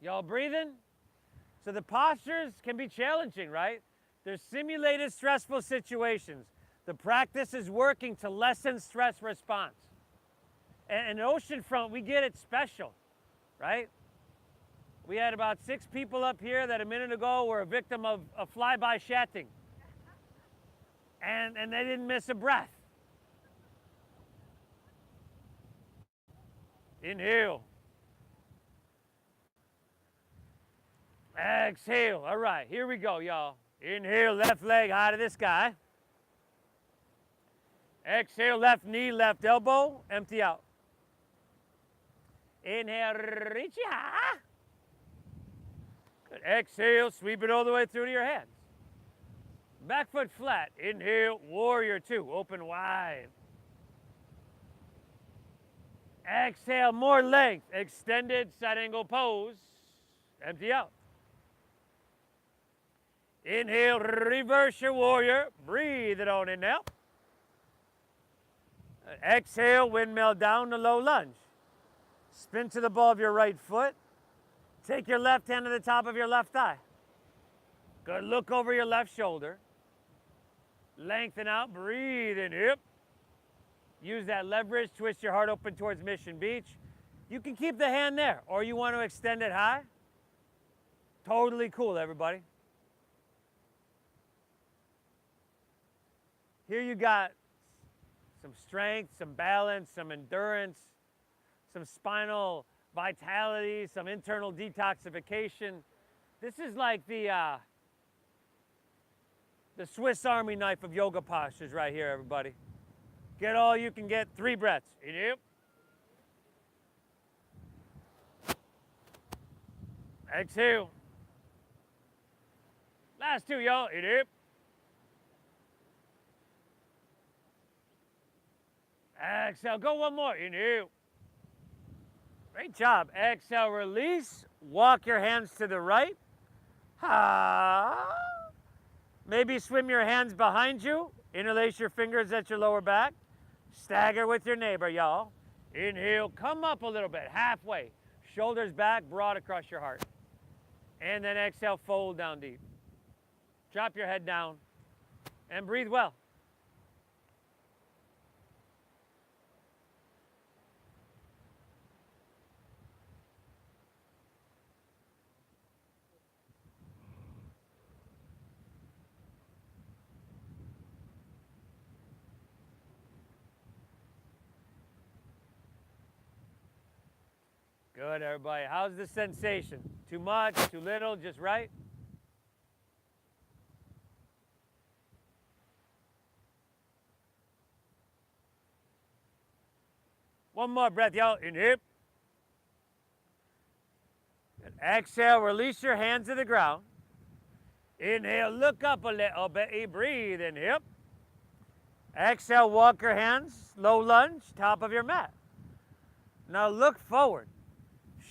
Y'all breathing? So the postures can be challenging, right? They're simulated stressful situations. The practice is working to lessen stress response. And oceanfront, we get it special, right? We had about 6 people up here that a minute ago were a victim of a flyby shatting. And they didn't miss a breath. Inhale. Exhale. All right, here we go, y'all. Inhale, left leg high to the sky. Exhale, left knee, left elbow, empty out. Inhale, reach high. Good. Exhale, sweep it all the way through to your hands. Back foot flat. Inhale, warrior 2, open wide. Exhale, more length, extended side angle pose. Empty out. Inhale, reverse your warrior. Breathe it on in now. Exhale, windmill down to low lunge. Spin to the ball of your right foot. Take your left hand to the top of your left thigh. Good. Look over your left shoulder. Lengthen out. Breathe in hip. Use that leverage. Twist your heart open towards Mission Beach. You can keep the hand there, or you want to extend it high. Totally cool, everybody. Here you got some strength, some balance, some endurance, some spinal vitality, some internal detoxification. This is like the Swiss Army knife of yoga postures right here, everybody. Get all you can get. 3 breaths. Inhale. Exhale. Last 2, y'all. Inhale. Exhale. Go one more. Inhale. Great job. Exhale, release. Walk your hands to the right. Ha. Maybe swim your hands behind you. Interlace your fingers at your lower back. Stagger with your neighbor, y'all. Inhale, come up a little bit, halfway. Shoulders back, broad across your heart. And then exhale, fold down deep. Drop your head down and breathe well. Good, everybody. How's the sensation? Too much, too little, just right? One more breath, y'all. Inhale. Good. Exhale, release your hands to the ground. Inhale, look up a little bit. Breathe. Inhale. Exhale, walk your hands, low lunge, top of your mat. Now look forward.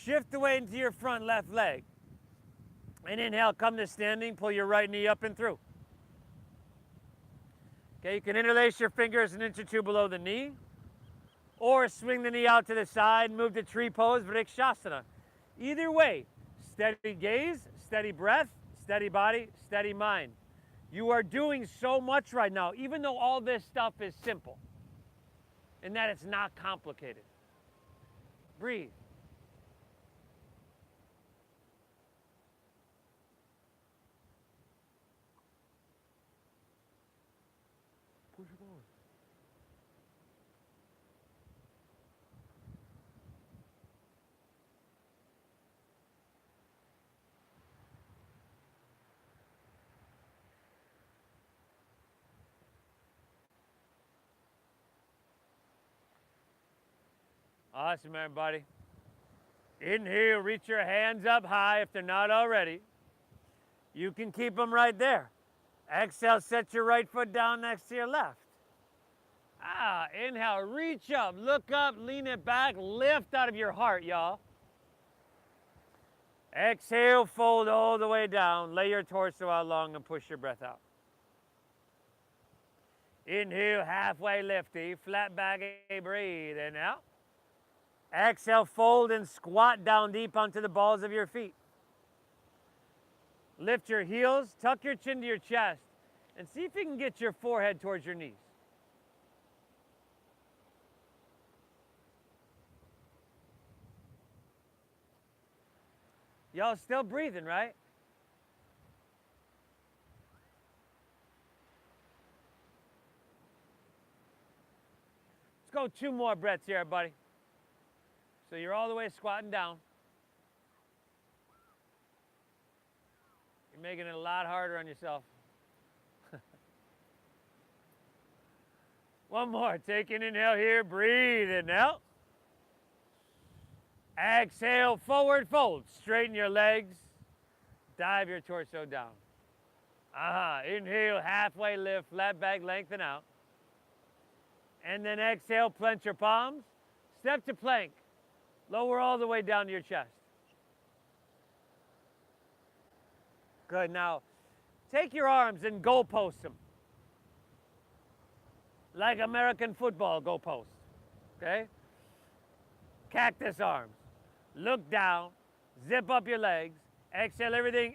Shift the weight into your front left leg. And inhale, come to standing, pull your right knee up and through. Okay, you can interlace your fingers an inch or 2 below the knee, or swing the knee out to the side, move to tree pose, Vrikshasana. Either way, steady gaze, steady breath, steady body, steady mind. You are doing so much right now, even though all this stuff is simple, in that it's not complicated. Breathe. Push it forward. Awesome, everybody. Inhale, reach your hands up high if they're not already. You can keep them right there. Exhale, set your right foot down next to your left. Inhale, reach up, look up, lean it back, lift out of your heart, y'all. Exhale, fold all the way down, lay your torso out long and push your breath out. Inhale, halfway lifty, flat back, breathe in out. Exhale, fold and squat down deep onto the balls of your feet. Lift your heels, tuck your chin to your chest, and see if you can get your forehead towards your knees. Y'all still breathing, right? Let's go 2 more breaths here, everybody. So you're all the way squatting down. You're making it a lot harder on yourself. One more. Take an inhale here. Breathe in out. Exhale, forward fold. Straighten your legs. Dive your torso down. Inhale, halfway lift, flat back, lengthen out. And then exhale, plant your palms. Step to plank. Lower all the way down to your chest. Good. Now, take your arms and goal post them. Like American football goal posts. Okay? Cactus arms. Look down. Zip up your legs. Exhale everything.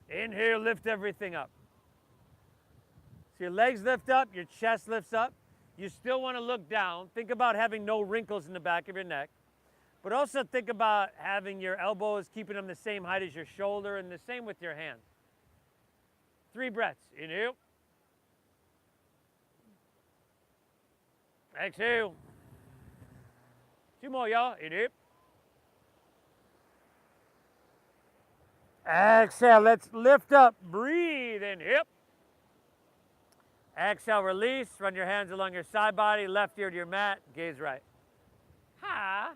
Inhale, lift everything up. So your legs lift up, your chest lifts up. You still want to look down. Think about having no wrinkles in the back of your neck. But also think about having your elbows, keeping them the same height as your shoulder, and the same with your hands. 3 breaths. Inhale. Exhale. 2 more, y'all. Inhale. Exhale. Let's lift up. Breathe. Inhale. Exhale, release. Run your hands along your side body, left ear to your mat, gaze right. Ha.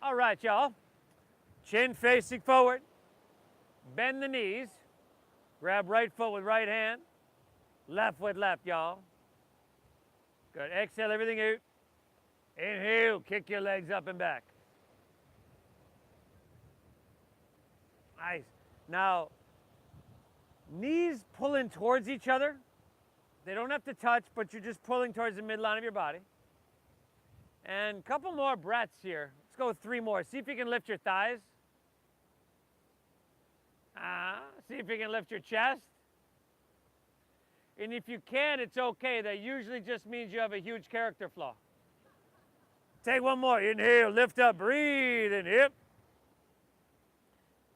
All right, y'all. Chin facing forward. Bend the knees. Grab right foot with right hand. Left with left, y'all. Good. Exhale everything out. Inhale. Kick your legs up and back. Nice. Now, knees pulling towards each other. They don't have to touch, but you're just pulling towards the midline of your body. And a couple more breaths here. Let's go 3 more. See if you can lift your thighs. See if you can lift your chest. And if you can, it's okay. That usually just means you have a huge character flaw. Take 1 more. Inhale, lift up, breathe, and hip.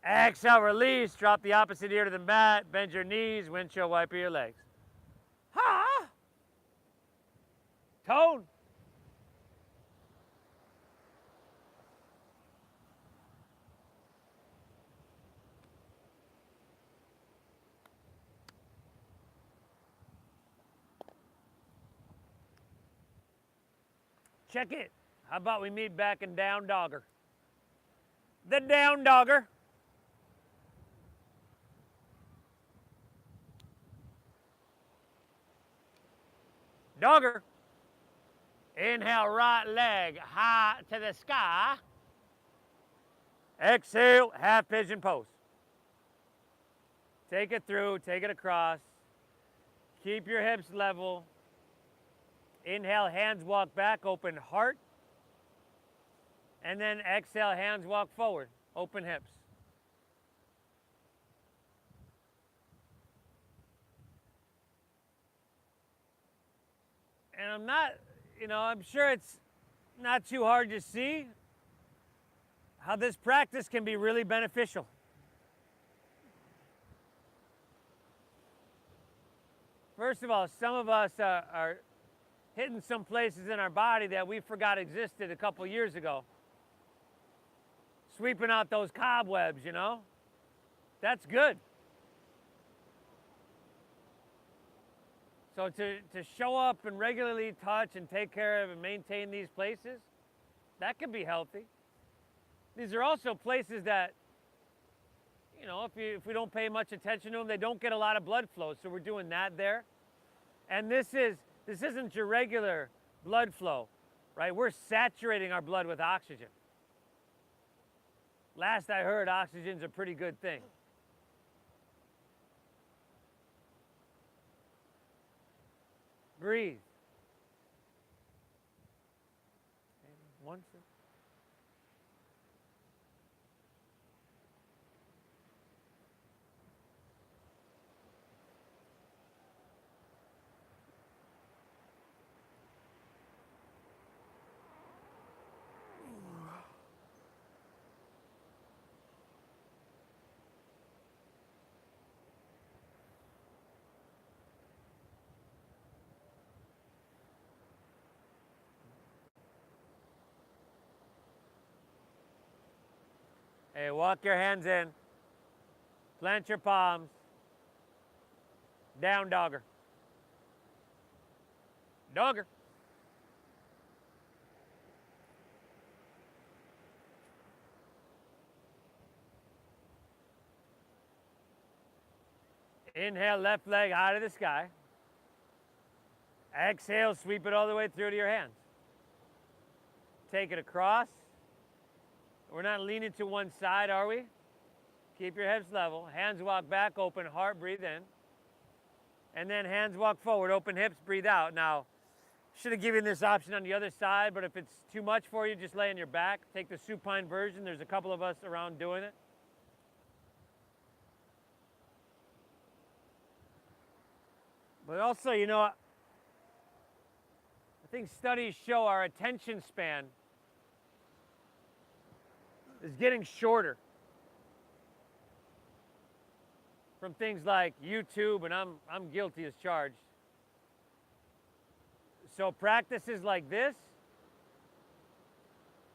Exhale, release. Drop the opposite ear to the mat. Bend your knees. Windshield wiper your legs. Ha! Tone. Check it. How about we meet back in down dogger? The down dogger. Dogger. Inhale, right leg high to the sky. Exhale, half pigeon pose. Take it through, take it across. Keep your hips level. Inhale, hands walk back, open heart. And then exhale, hands walk forward, open hips. And I'm not, I'm sure it's not too hard to see how this practice can be really beneficial. First of all, some of us are hitting some places in our body that we forgot existed a couple years ago. sweeping out those cobwebs, you know? That's good. So to show up and regularly touch and take care of and maintain these places, that can be healthy. These are also places that, you know, if we don't pay much attention to them, they don't get a lot of blood flow. So we're doing that there. And this isn't your regular blood flow, right? We're saturating our blood with oxygen. Last I heard, oxygen's a pretty good thing. Breathe. Once. Hey, walk your hands in. Plant your palms. Down dogger. Dogger. Inhale, left leg high to the sky. Exhale, sweep it all the way through to your hands. Take it across. We're not leaning to one side, are we? Keep your hips level. Hands walk back, open heart, breathe in. And then hands walk forward, open hips, breathe out. Now, should have given this option on the other side, but if it's too much for you, just lay on your back. Take the supine version. There's a couple of us around doing it. But also, you know, I think studies show our attention span is getting shorter from things like YouTube, and I'm guilty as charged. So practices like this,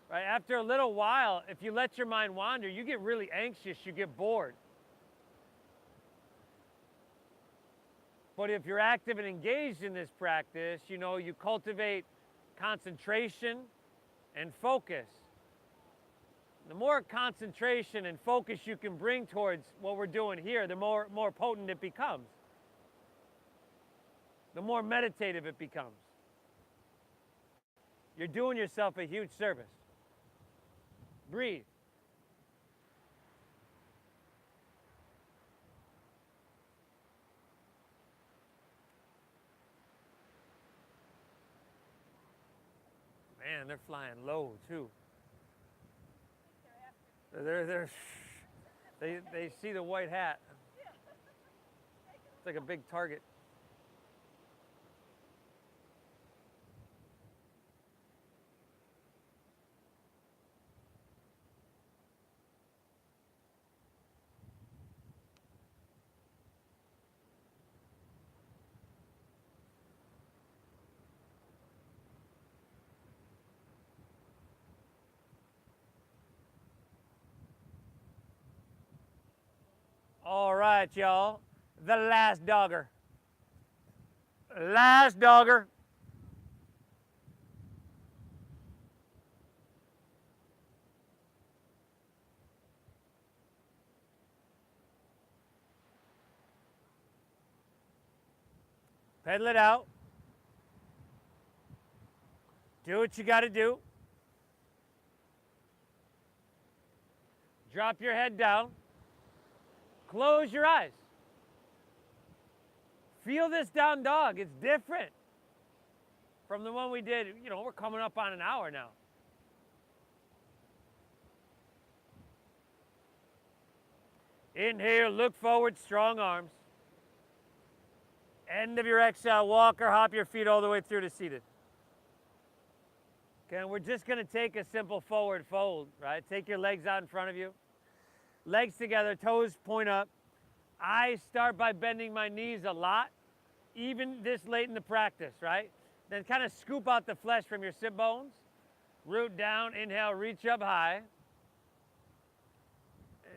right, after a little while, if you let your mind wander, you get really anxious, you get bored. But if you're active and engaged in this practice, you know, you cultivate concentration and focus. The more concentration and focus you can bring towards what we're doing here, the more potent it becomes. The more meditative it becomes. You're doing yourself a huge service. Breathe. Man, they're flying low too. They see the white hat. It's like a big target. All right, y'all. The last dogger. Last dogger. Pedal it out. Do what you got to do. Drop your head down. Close your eyes. Feel this down dog. It's different from the one we did. You know, we're coming up on an hour now. Inhale, look forward, strong arms. End of your exhale, walk or hop your feet all the way through to seated. Okay, and we're just going to take a simple forward fold, right? Take your legs out in front of you. Legs together, toes point up. I start by bending my knees a lot, even this late in the practice, right? Then kind of scoop out the flesh from your sit bones. Root down, inhale, reach up high.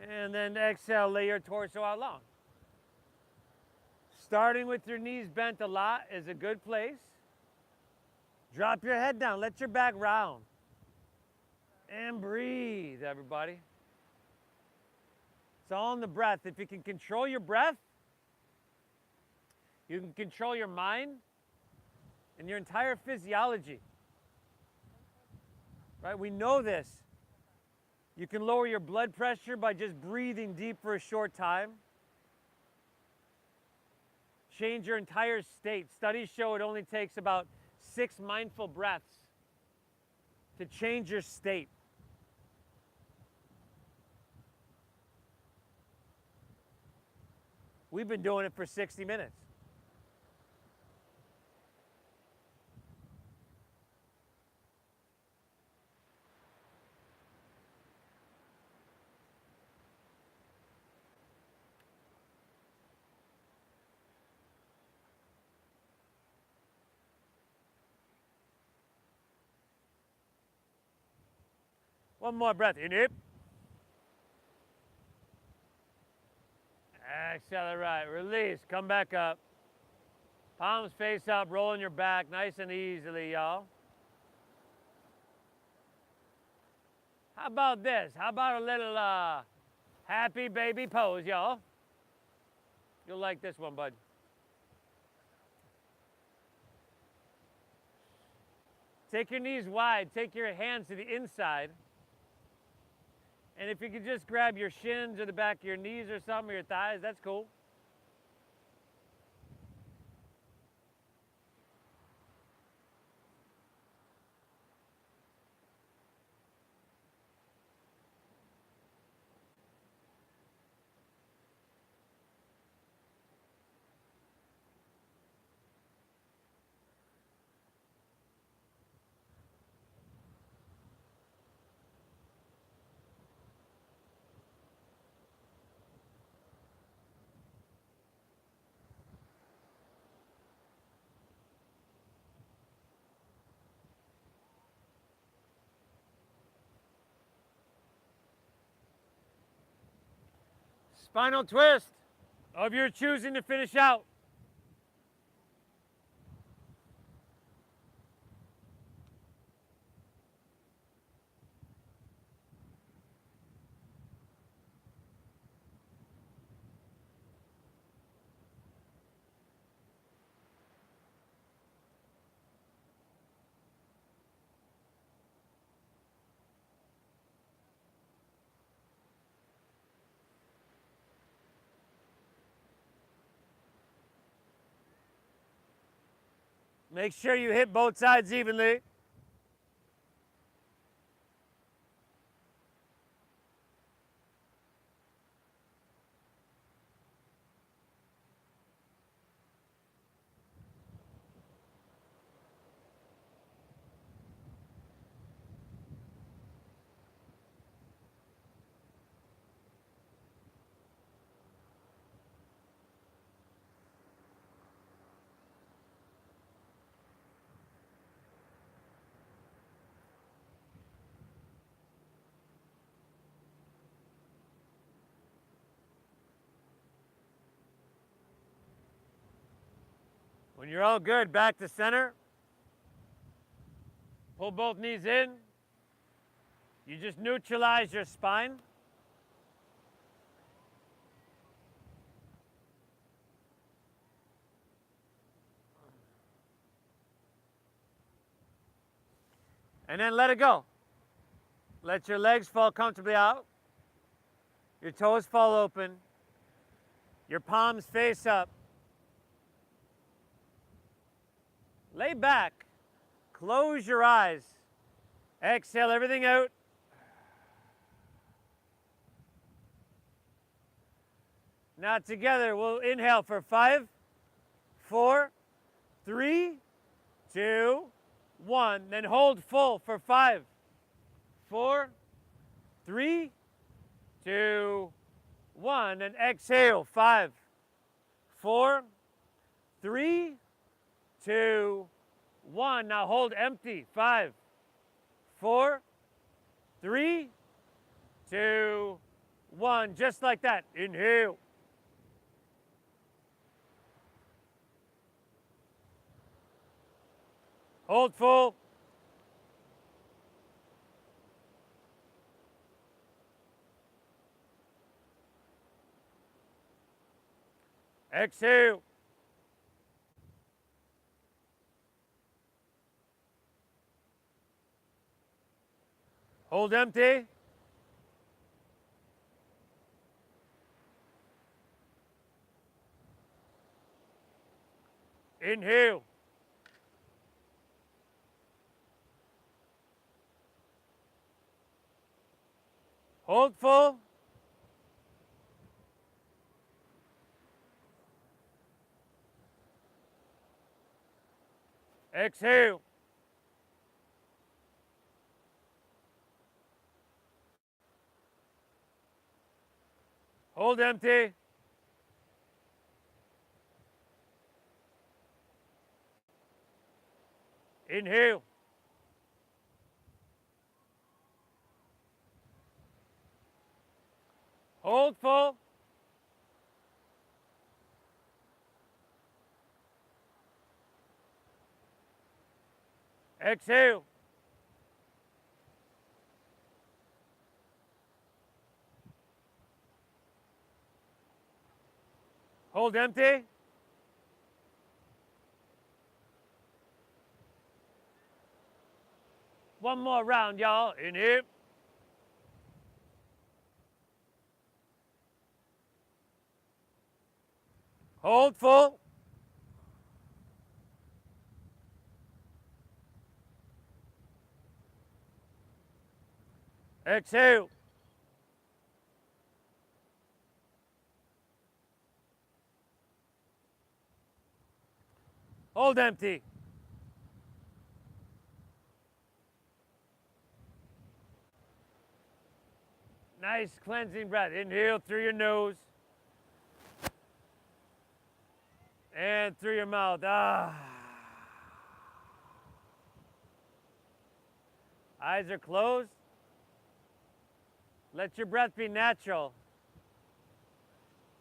And then exhale, lay your torso out long. Starting with your knees bent a lot is a good place. Drop your head down, let your back round. And breathe, everybody. It's all in the breath. If you can control your breath, you can control your mind and your entire physiology. Right? We know this. You can lower your blood pressure by just breathing deep for a short time. Change your entire state. Studies show it only takes about 6 mindful breaths to change your state. We've been doing it for 60 minutes. One more breath. In it. Exhale, right. Release. Come back up. Palms face up. Rolling your back nice and easily, y'all. How about this? How about a little happy baby pose, y'all? You'll like this one, bud. Take your knees wide. Take your hands to the inside. And if you could just grab your shins or the back of your knees or something, or your thighs, that's cool. Spinal twist of your choosing to finish out. Make sure you hit both sides evenly. When you're all good, back to center. Pull both knees in. You just neutralize your spine. And then let it go. Let your legs fall comfortably out. Your toes fall open. Your palms face up. Lay back. Close your eyes. Exhale everything out. Now together we'll inhale for 5, 4, 3, 2, 1. Then hold full for 5, 4, 3, 2, 1. And exhale 5, 4, 3, 2, 1. Now hold empty. 5, 4, 3, 2, 1, just like that. Inhale. Hold full. Exhale. Hold empty. Inhale. Hold full. Exhale. Hold empty. Inhale. Hold full. Exhale. Hold empty. One more round, y'all. Inhale. Hold full. Exhale. Hold empty. Nice cleansing breath. Inhale through your nose and through your mouth. Ah. Eyes are closed. Let your breath be natural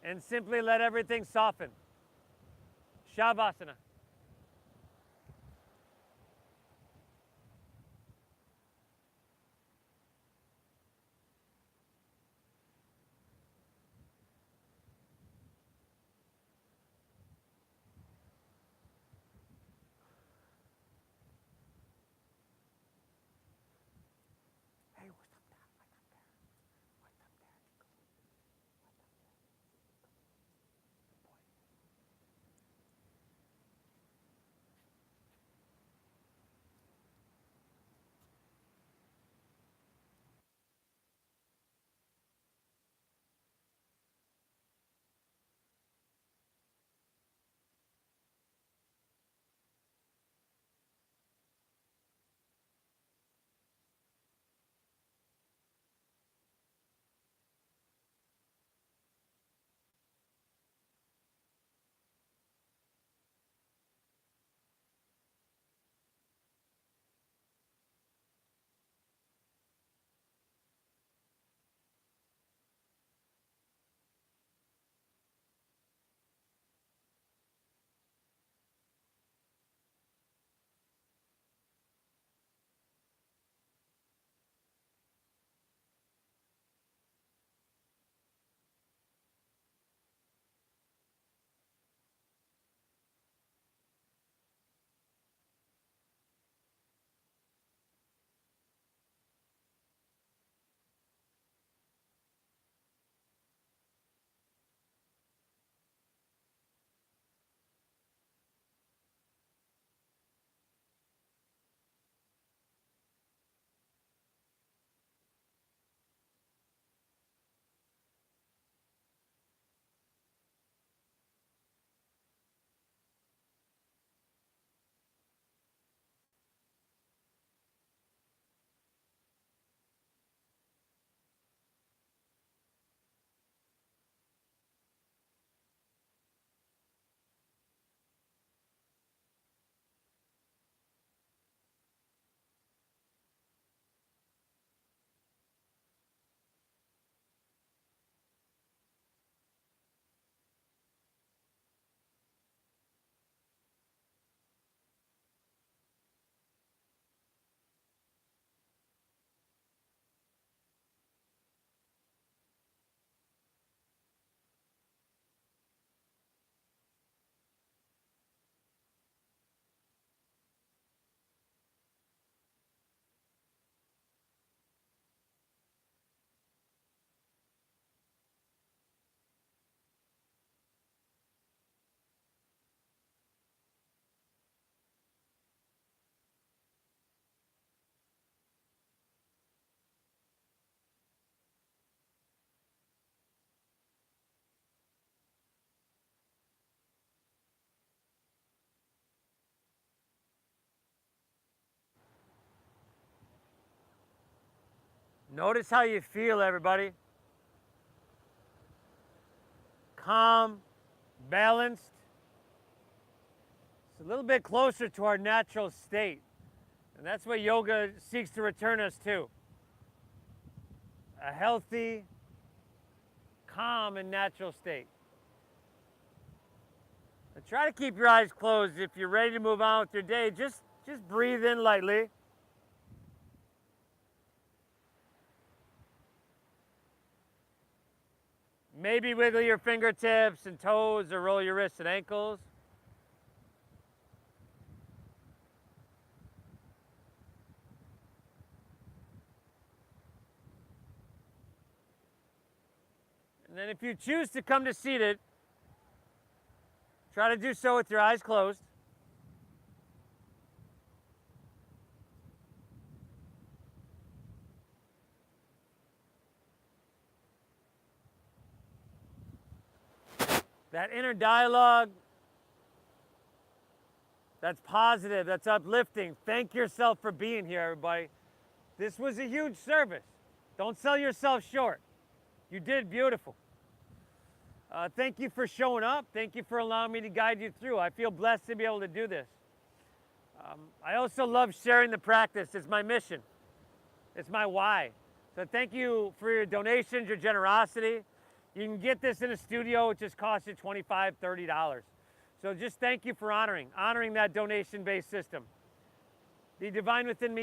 and simply let everything soften. Shavasana. Notice how you feel, everybody. Calm, balanced. It's a little bit closer to our natural state. And that's what yoga seeks to return us to. A healthy, calm, and natural state. And try to keep your eyes closed. If you're ready to move on with your day, just breathe in lightly. Maybe wiggle your fingertips and toes or roll your wrists and ankles. And then if you choose to come to seated, try to do so with your eyes closed. That inner dialogue, that's positive, that's uplifting. Thank yourself for being here, everybody. This was a huge service. Don't sell yourself short. You did beautiful. Thank you for showing up. Thank you for allowing me to guide you through. I feel blessed to be able to do this. I also love sharing the practice. It's my mission. It's my why. So thank you for your donations, your generosity. You can get this in a studio. It just costs you $25, $30. So just thank you for honoring that donation-based system. The divine within me